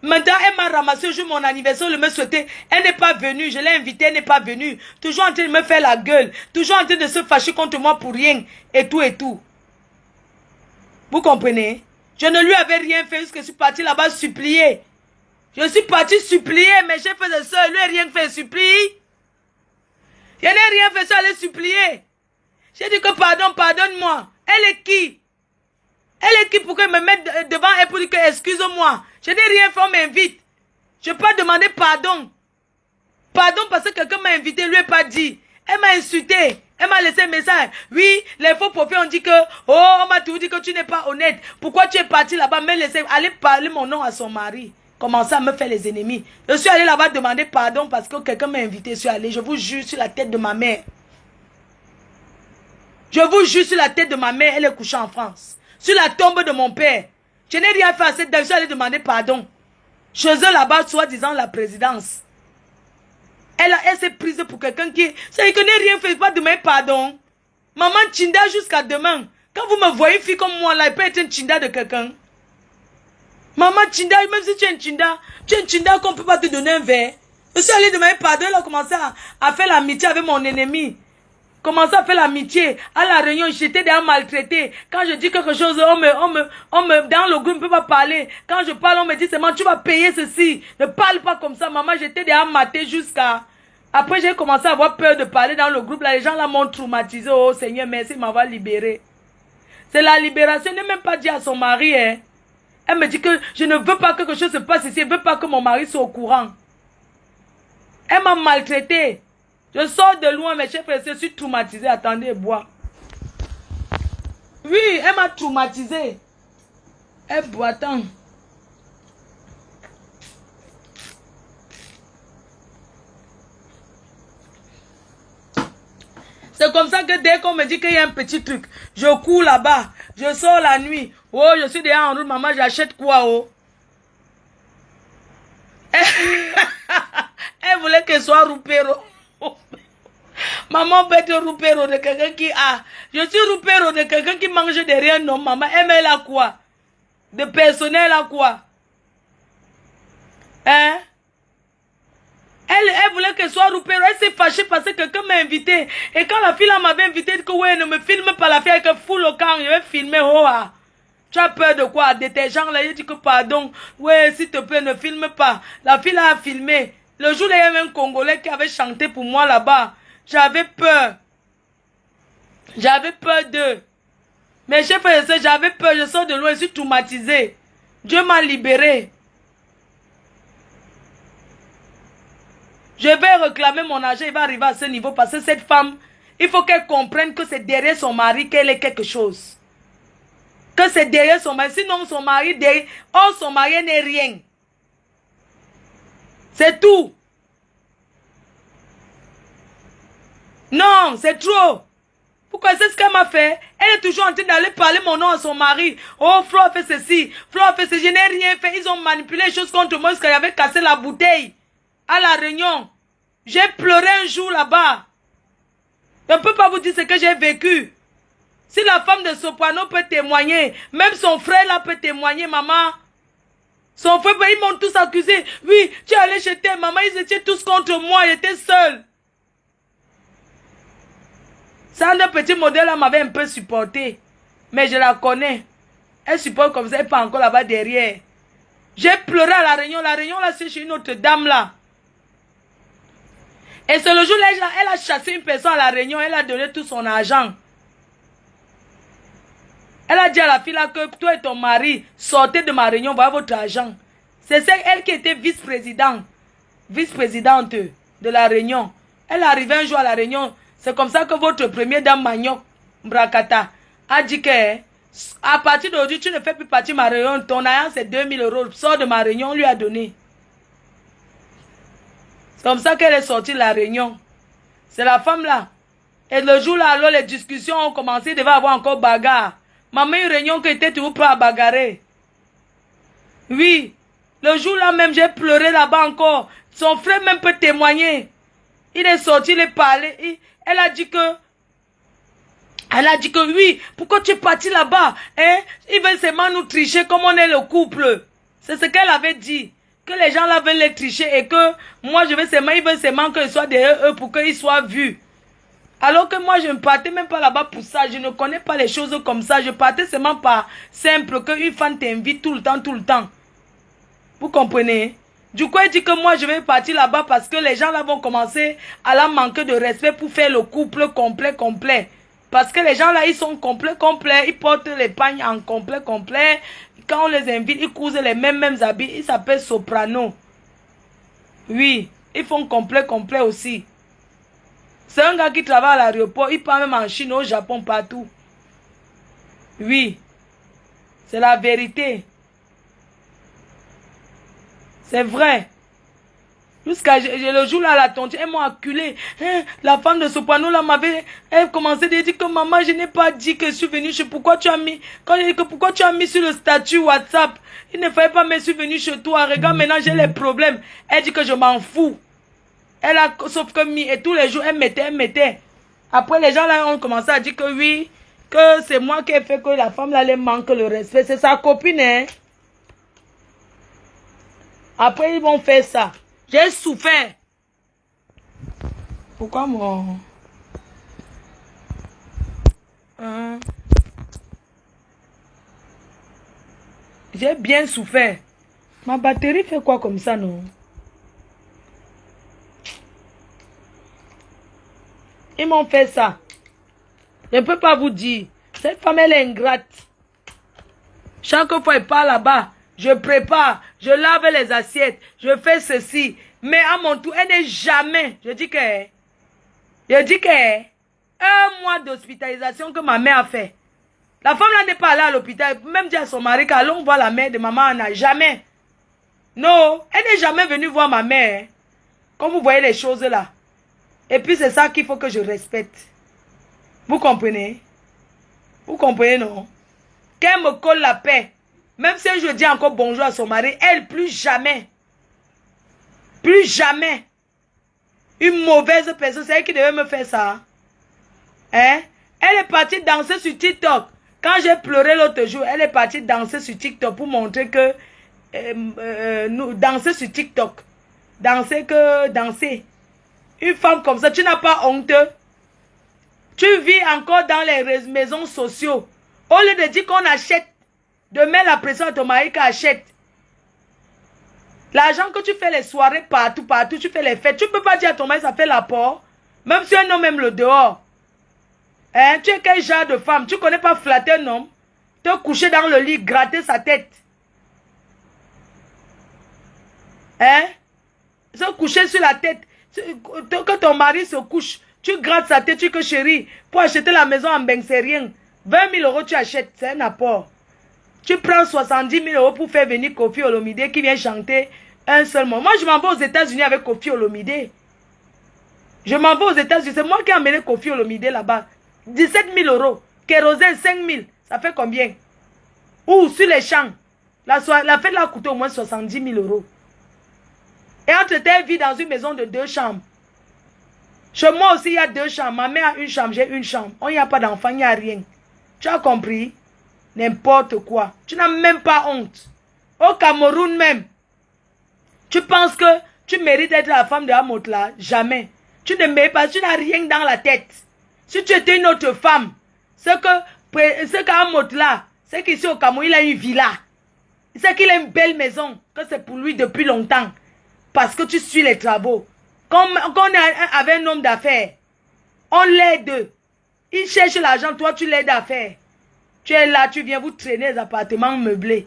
Maintenant, elle m'a ramassé le jour de mon anniversaire, elle me souhaitait. Elle n'est pas venue, je l'ai invitée, elle n'est pas venue. Toujours en train de me faire la gueule. Toujours en train de se fâcher contre moi pour rien. Et tout, et tout. Vous comprenez? Je ne lui avais rien fait jusqu'à je suis parti là-bas supplier. Je suis parti supplier, mes chefs et sœurs, lui n'a rien fait, supplie. Je n'ai rien fait, ça allait supplier. J'ai dit que pardon, pardonne-moi. Elle est qui? Elle est qui pour qu'elle me mette devant elle pour dire que excuse-moi. Je n'ai rien fait, on m'invite. Je peux pas demander pardon. Pardon parce que quelqu'un m'a invité, lui n'a pas dit. Elle m'a insulté. Elle m'a laissé un message. Oui, les faux prophètes ont dit que, oh, on m'a toujours dit que tu n'es pas honnête. Pourquoi tu es parti là-bas? Me laisser aller parler mon nom à son mari. Commencer à me faire les ennemis. Je suis allé là-bas demander pardon parce que quelqu'un m'a invité. Je suis allé, je vous jure, sur la tête de ma mère. Je vous jure, sur la tête de ma mère, elle est couchée en France. Sur la tombe de mon père. Je n'ai rien fait à cette dame. Je suis allé demander pardon. Chez eux là-bas, soi-disant la présidence. Elle s'est prise pour quelqu'un qui... C'est que je n'ai rien fait, pas demander pardon. Maman Chinda jusqu'à demain. Quand vous me voyez, une fille comme moi, là, elle peut être une Chinda de quelqu'un. Maman Chinda, même si tu es une Chinda qu'on ne peut pas te donner un verre. Je suis allée demander pardon, elle a commencé à faire l'amitié avec mon ennemi. Commencer à faire l'amitié. À la réunion, j'étais déjà maltraité. Quand je dis quelque chose, dans le groupe, on ne peut pas parler. Quand je parle, on me dit seulement, tu vas payer ceci. Ne parle pas comme ça, maman. J'étais déjà matée jusqu'à... Après, j'ai commencé à avoir peur de parler dans le groupe. Là, les gens là m'ont traumatisé. Oh Seigneur, merci de m'avoir libéré. C'est la libération. Elle n'a même pas dit à son mari. Hein. Elle me dit que je ne veux pas que quelque chose se passe ici. Elle ne veut pas que mon mari soit au courant. Elle m'a maltraité. Je sors de loin, mes chers frères, je suis traumatisée. Attendez, bois. Oui, elle m'a traumatisée. Elle boit, attends. C'est comme ça que dès qu'on me dit qu'il y a un petit truc, je cours là-bas, je sors la nuit. Oh, je suis déjà en route, maman, j'achète quoi, oh? Elle voulait qu'elle soit roupéro. Maman peut être roupéro de quelqu'un qui a. Je suis roupéro de quelqu'un qui mange derrière non, maman. Elle a quoi? De personnel à quoi? Hein? Elle voulait qu'elle soit roupéro. Elle s'est fâchée parce que quelqu'un m'a invité. Et quand la fille m'avait invité, elle dit que ouais, ne me filme pas la fille avec un full au camp. Je vais filmer. Oh, ah. Tu as peur de quoi? De tes gens là. Il dit que pardon. Ouais, s'il te plaît, ne filme pas. La fille a filmé. Le jour où il y avait un Congolais qui avait chanté pour moi là-bas. J'avais peur. J'avais peur d'eux. Mes chers frères et sœurs, j'avais peur. Je sors de loin, je suis traumatisé. Dieu m'a libéré. Je vais réclamer mon argent, il va arriver à ce niveau parce que cette femme, il faut qu'elle comprenne que c'est derrière son mari qu'elle est quelque chose. Que c'est derrière son mari. Sinon, son mari, son mari n'est rien. C'est tout. Non, c'est trop. Pourquoi c'est ce qu'elle m'a fait? Elle est toujours en train d'aller parler mon nom à son mari. Oh, Flo a fait ceci. Flo a fait ceci. Je n'ai rien fait. Ils ont manipulé les choses contre moi parce qu'elle avait cassé la bouteille. À la réunion. J'ai pleuré un jour là-bas. Je ne peux pas vous dire ce que j'ai vécu. Si la femme de Soprano peut témoigner, même son frère là peut témoigner, maman. Son frère, ils m'ont tous accusé. Oui, tu es allé chez tes maman, ils étaient tous contre moi, j'étais seule. Ça, le petit modèle là m'avait un peu supporté. Mais je la connais. Elle supporte comme ça, elle n'est pas encore là-bas derrière. J'ai pleuré à la réunion. La réunion là, c'est chez une autre dame là. Et c'est le jour là, elle a chassé une personne à la réunion, elle a donné tout son argent. Elle a dit à la fille là que toi et ton mari, sortez de ma réunion, voyez votre argent. C'est elle qui était vice-présidente de la réunion. Elle est arrivée un jour à la réunion. C'est comme ça que votre première dame Magnoc Brakata a dit que à partir d'aujourd'hui, tu ne fais plus partie de ma réunion. Ton argent, c'est 2000 €. Sors de ma réunion, on lui a donné. C'est comme ça qu'elle est sortie de la réunion. C'est la femme là. Et le jour là, alors les discussions ont commencé, il devait avoir encore bagarre. Maman, une réunion qui était toujours prête à bagarrer. Oui. Le jour là même, j'ai pleuré là-bas encore. Son frère même peut témoigner. Il est sorti, il est parlé. Elle a dit que oui, pourquoi tu es parti là-bas? Hein? Ils veulent seulement nous tricher comme on est le couple. C'est ce qu'elle avait dit. Que les gens là veulent les tricher et que moi ils veulent seulement qu'ils soient derrière eux pour qu'ils soient vus. Alors que moi je ne partais même pas là-bas pour ça. Je ne connais pas les choses comme ça. Je partais seulement par simple qu'une femme t'invite tout le temps. Vous comprenez? Du coup, elle dit que moi, je vais partir là-bas parce que les gens là vont commencer à la manquer de respect pour faire le couple complet. Parce que les gens là, ils sont complets. Ils portent les pagnes en complet. Quand on les invite, ils cousent les mêmes habits. Ils s'appellent Soprano. Oui, ils font complet aussi. C'est un gars qui travaille à l'aéroport. Il part même en Chine, au Japon, partout. Oui, c'est la vérité. C'est vrai. Jusqu'à le jour là, la tante, elles m'ont acculé. Hein, la femme de Soprano là m'avait commencé à dire que maman, je n'ai pas dit que je suis venue chez. Pourquoi tu as mis, quand j'ai dit que pourquoi tu as mis sur le statut WhatsApp, il ne fallait pas me suis venue chez toi. Regarde, maintenant j'ai les problèmes. Elle dit que je m'en fous. Elle a sauf que mis et tous les jours elle mettait. Après, les gens là ont commencé à dire que oui, que c'est moi qui ai fait que la femme là elle manque le respect. C'est sa copine, hein. Après, ils vont faire ça. J'ai souffert. Pourquoi mon... Hein? J'ai bien souffert. Ma batterie fait quoi comme ça, non? Ils m'ont fait ça. Je ne peux pas vous dire. Cette femme, elle est ingrate. Chaque fois qu'elle part là-bas, je prépare, je lave les assiettes, je fais ceci. Mais à mon tour, elle n'est jamais. Je dis que... un mois d'hospitalisation que ma mère a fait. La femme là n'est pas allée à l'hôpital. Même dit à son mari qu'allons voir la mère de maman Anna. Jamais. Non, elle n'est jamais venue voir ma mère. Hein. Comme vous voyez les choses là. Et puis c'est ça qu'il faut que je respecte. Vous comprenez? Vous comprenez, non? Qu'elle me colle la paix. Même si je dis encore bonjour à son mari, elle, plus jamais. Plus jamais. Une mauvaise personne, c'est elle qui devait me faire ça. Hein? Elle est partie danser sur TikTok. Quand j'ai pleuré l'autre jour, elle est partie danser sur TikTok pour montrer que... nous, danser sur TikTok. Danser. Une femme comme ça, tu n'as pas honte. Tu vis encore dans les maisons sociaux. Au lieu de dire qu'on achète, de mettre la pression à ton mari qui achète. L'argent que tu fais les soirées partout, tu fais les fêtes. Tu ne peux pas dire à ton mari ça fait l'apport. Même si un homme aime le dehors. Hein? Tu es quel genre de femme? Tu ne connais pas flatter un homme? Te coucher dans le lit, gratter sa tête. Hein? Se coucher sur la tête. Que ton mari se couche. Tu grattes sa tête, tu que chérie. Pour acheter la maison en Beng, c'est rien. 20 000 euros, tu achètes. C'est un apport. Tu prends 70 000 euros pour faire venir Koffi Olomide qui vient chanter un seul mot. Moi, je m'en vais aux États-Unis avec Koffi Olomide. Je m'en vais aux États-Unis. C'est moi qui ai amené Koffi Olomide là-bas. 17 000 euros. Kérosène, 5 000. Ça fait combien? Ou sur les champs. La fête là a coûté au moins 70 000 euros. Et entre-temps, elle vit dans une maison de 2 chambres. Chez moi aussi, il y a 2 chambres. Ma mère a une chambre, j'ai une chambre. On n'y a pas d'enfant, il n'y a rien. Tu as compris? N'importe quoi. Tu n'as même pas honte. Au Cameroun même. Tu penses que tu mérites d'être la femme de Amot là? Jamais. Tu ne mérites pas, tu n'as rien dans la tête. Si tu étais une autre femme, ce qu'Amot là, c'est qu'ici au Cameroun, il a une villa. C'est qu'il a une belle maison, que c'est pour lui depuis longtemps. Parce que tu suis les travaux. Quand on est avec un homme d'affaires, on l'aide. Il cherche l'argent, toi tu l'aides à faire. Tu es là, tu viens vous traîner les appartements meublés.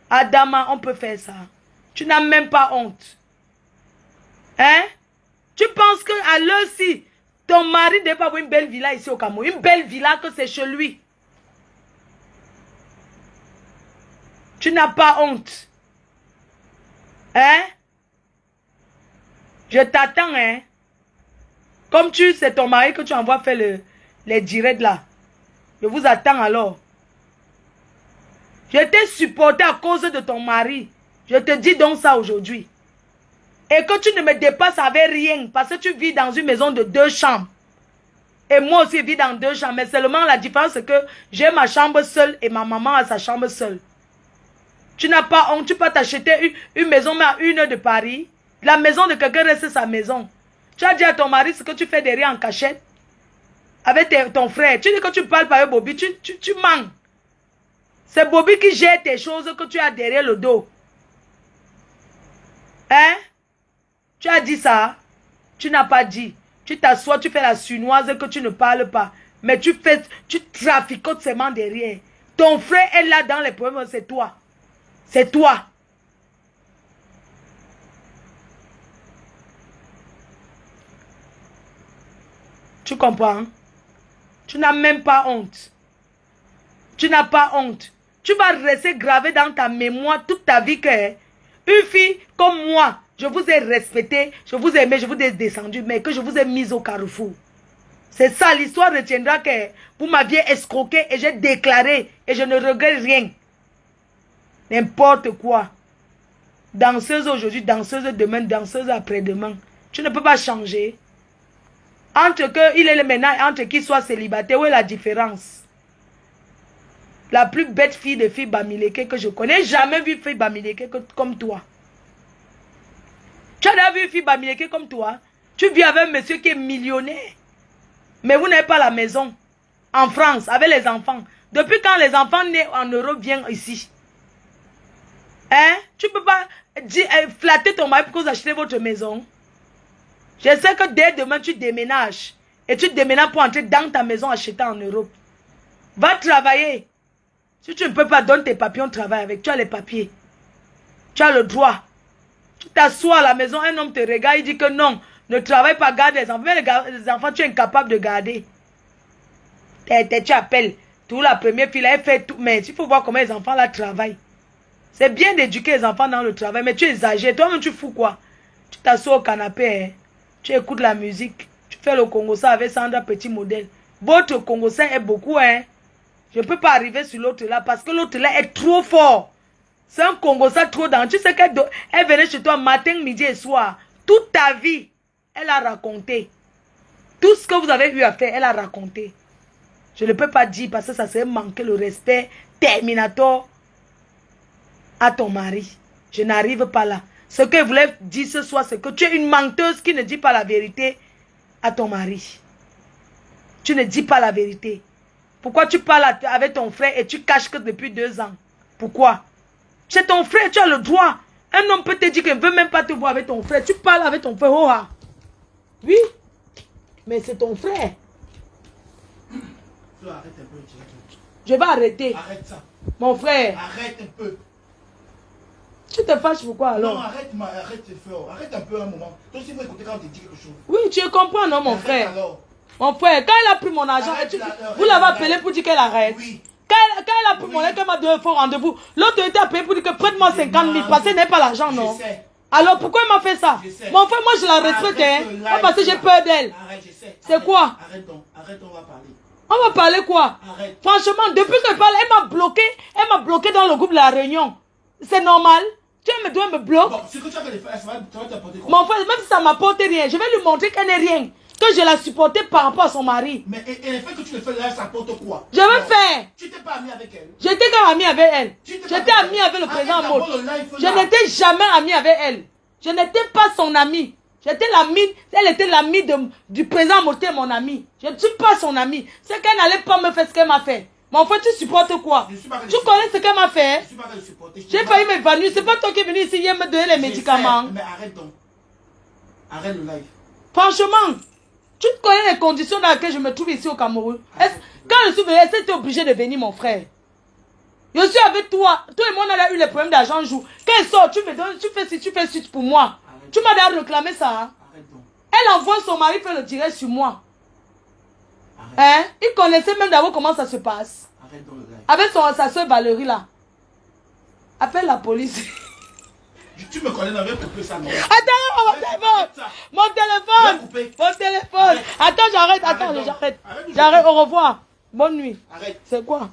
Adama, on peut faire ça. Tu n'as même pas honte. Hein? Tu penses qu'à l'heure-ci, ton mari ne doit pas avoir une belle villa ici au Cameroun. Une belle villa que c'est chez lui. Tu n'as pas honte. Hein? Je t'attends, hein? Comme c'est ton mari que tu envoies faire les directs là. Je vous attends alors. Je t'ai supporté à cause de ton mari. Je te dis donc ça aujourd'hui. Et que tu ne me dépasses avec rien. Parce que tu vis dans une maison de 2 chambres. Et moi aussi, je vis dans 2 chambres. Mais seulement la différence, c'est que j'ai ma chambre seule et ma maman a sa chambre seule. Tu n'as pas honte. Tu peux t'acheter une maison mais à 1 heure de Paris. La maison de quelqu'un reste sa maison. Tu as dit à ton mari ce que tu fais derrière en cachette. Avec ton frère. Tu dis que tu parles par Bobby. Tu mens. C'est Bobby qui gère tes choses que tu as derrière le dos. Hein? Tu as dit ça? Tu n'as pas dit. Tu t'assois, tu fais la suinoise que tu ne parles pas. Mais tu traficotes seulement derrière. Ton frère est là dans les problèmes, c'est toi. C'est toi. Tu comprends? Tu n'as même pas honte. Tu n'as pas honte. Tu vas rester gravé dans ta mémoire toute ta vie que une fille comme moi, je vous ai respecté, je vous ai aimé, je vous ai descendu, mais que je vous ai mis au carrefour. C'est ça, l'histoire retiendra que vous m'aviez escroqué et j'ai déclaré et je ne regrette rien. N'importe quoi. Danseuse aujourd'hui, danseuse demain, danseuse après-demain. Tu ne peux pas changer. Entre que il est le maintenant, entre qu'il soit célibataire, où est la différence? La plus bête fille de fille Bamileke que je connais, jamais vu fille Bamileke comme toi. Tu as déjà vu une fille Bamileke comme toi? Tu vis avec un monsieur qui est millionnaire. Mais vous n'avez pas la maison. En France, avec les enfants. Depuis quand les enfants nés en Europe viennent ici? Hein? Tu ne peux pas flatter ton mari pour que vous achetez votre maison. Je sais que dès demain, tu déménages. Et tu déménages pour entrer dans ta maison achetée en Europe. Va travailler. Si tu ne peux pas, donner tes papiers, on travaille avec. Tu as les papiers. Tu as le droit. Tu t'assois à la maison, un homme te regarde, il dit que non, ne travaille pas, garde les enfants. Mais les enfants, tu es incapable de garder. Tu appelles. Tout la première fille, elle fait tout. Mais il faut voir comment les enfants là travaillent. C'est bien d'éduquer les enfants dans le travail, mais tu exagères. Toi-même, tu fous quoi? Tu t'assois au canapé, hein? Tu écoutes la musique. Tu fais le Congosa avec Sandra Petit Modèle. Votre Congosa est beaucoup, hein? Je ne peux pas arriver sur l'autre là parce que l'autre là est trop fort. C'est un Congosa trop dans. Tu sais qu'elle venait chez toi matin, midi et soir. Toute ta vie, elle a raconté. Tout ce que vous avez eu à faire, elle a raconté. Je ne peux pas dire parce que ça serait manquer le respect terminator à ton mari. Je n'arrive pas là. Ce que je voulais dire ce soir, c'est que tu es une menteuse qui ne dit pas la vérité à ton mari. Tu ne dis pas la vérité. Pourquoi tu parles avec ton frère et tu caches que depuis 2 ans? Pourquoi? C'est ton frère, tu as le droit. Un homme peut te dire qu'il ne veut même pas te voir avec ton frère. Tu parles avec ton frère. Oh, ah. Oui. Mais c'est ton frère. Arrête un peu. Je vais arrêter. Arrête ça. Mon frère. Arrête un peu. Tu te fâches pourquoi alors? Non, arrête fort. Arrête un peu un moment. Toi aussi, il faut écouter quand on te dit quelque chose. Oui, tu comprends, non, mon frère? Alors. Mon frère, quand elle a pris mon argent, vous l'avez appelé pour dire qu'elle arrête. Oui. Quand elle a pris mon argent, qu'elle m'a donné un faux rendez-vous, l'autre était appelé pour dire que prête-moi 50 000 parce qu'elle n'a pas l'argent, non? Je sais. Alors pourquoi elle m'a fait ça? Mon frère, moi je la respecte, hein? Pas parce que j'ai peur d'elle. Arrête, je sais. C'est quoi? Arrête donc, on va parler. On va parler quoi? Arrête. Franchement, depuis que je parle, elle m'a bloqué dans le groupe de la réunion. C'est normal? Tu dois me bloquer. Bon, ce que tu as fait, ça va t'apporter quoi? Mon frère, même si ça ne m'apporte rien, je vais lui montrer qu'elle n'est rien. Que je la supportais par rapport à son mari. Mais et le fait que tu le fais là, ça apporte quoi? Je vais faire. Tu n'étais pas ami avec elle? J'étais quand amie avec elle. J'étais amie avec le président Maud. Je n'étais jamais amie avec elle. Je n'étais pas son amie. J'étais l'amie, elle était l'amie du président Maud, mon amie. Je ne suis pas son amie. C'est qu'elle n'allait pas me faire ce qu'elle m'a fait. Mon frère, tu supportes quoi? Tu connais ce qu'elle m'a fait? J'ai failli m'évanouir. C'est pas toi qui es venu ici hier me donner les médicaments. Mais arrête donc. Arrête le live. Franchement, tu connais les conditions dans lesquelles je me trouve ici au Cameroun. Quand je suis venu, c'était obligé de venir, mon frère. Je suis avec toi. Tout le monde a eu les problèmes d'argent un jour. Quand elle sort, tu me donnes, tu fais ci, tu fais ci pour moi. Arrête. Tu m'as déjà réclamé ça. Hein? Arrête donc. Elle envoie son mari faire le direct sur moi. Hein? Il connaissait même d'abord comment ça se passe. Arrête donc le gars. Avec sa soeur Valérie là. Appelle la police. Tu me connais, n'avais coupé ça, non? Attends, mon téléphone! Mon téléphone! Mon téléphone! Attends, j'arrête, attends, j'arrête. J'arrête, au revoir. Bonne nuit. Arrête. C'est quoi?